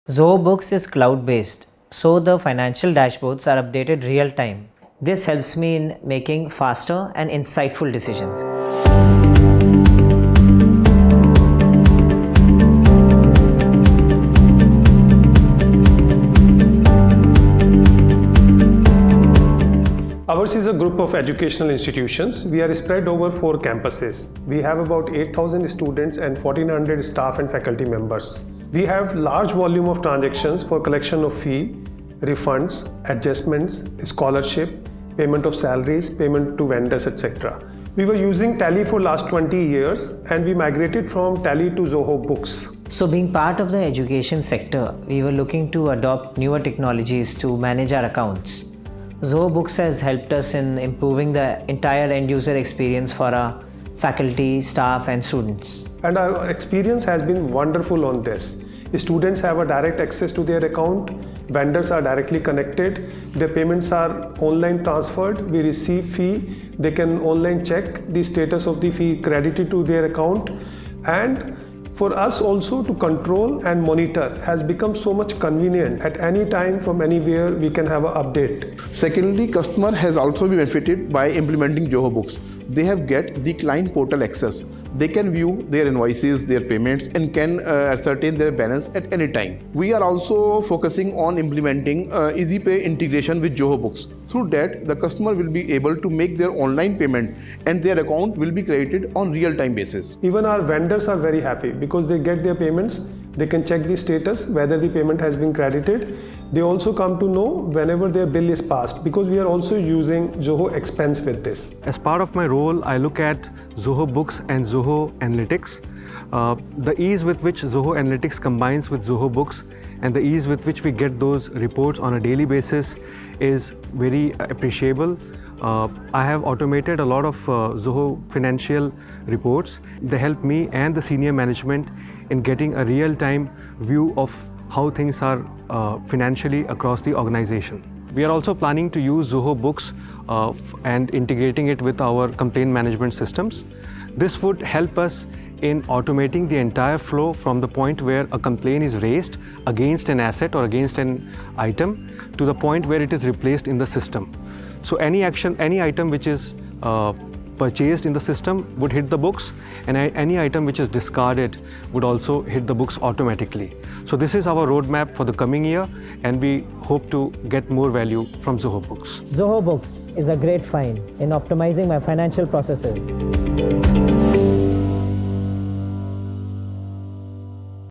Zoho Books is cloud-based, so the financial dashboards are updated real-time. This helps me in making faster and insightful decisions. Ours is a group of educational institutions. We are spread over 4 campuses. We have about 8,000 students and 1,400 staff and faculty members. We have large volume of transactions for collection of fee, refunds, adjustments, scholarship, payment of salaries, payment to vendors, etc. We were using Tally for last 20 years and we migrated from Tally to Zoho Books. So being part of the education sector, we were looking to adopt newer technologies to manage our accounts. Zoho Books has helped us in improving the entire end-user experience for our faculty, staff and students. And our experience has been wonderful on this. Students have a direct access to their account, vendors are directly connected, their payments are online transferred, we receive fee, they can online check the status of the fee credited to their account, and for us also to control and monitor has become so much convenient. At any time from anywhere we can have an update. Secondly, customer has also been benefited by implementing Zoho Books. They have get the client portal access. They can view their invoices, their payments and can ascertain their balance at any time. We are also focusing on implementing EasyPay integration with Zoho Books. Through that, the customer will be able to make their online payment and their account will be credited on real-time basis. Even our vendors are very happy because they get their payments, they can check the status whether the payment has been credited. They also come to know whenever their bill is passed because we are also using Zoho Expense with this. As part of my role, I look at Zoho Books and Zoho Analytics. The ease with which Zoho Analytics combines with Zoho Books and the ease with which we get those reports on a daily basis is very appreciable. I have automated a lot of Zoho financial reports. They help me and the senior management in getting a real-time view of how things are financially across the organization. We are also planning to use Zoho Books and integrating it with our complaint management systems. This would help us in automating the entire flow from the point where a complaint is raised against an asset or against an item to the point where it is replaced in the system. So any item which is purchased in the system would hit the books, and any item which is discarded would also hit the books automatically. So this is our roadmap for the coming year, and we hope to get more value from Zoho Books. Zoho Books is a great find in optimizing my financial processes.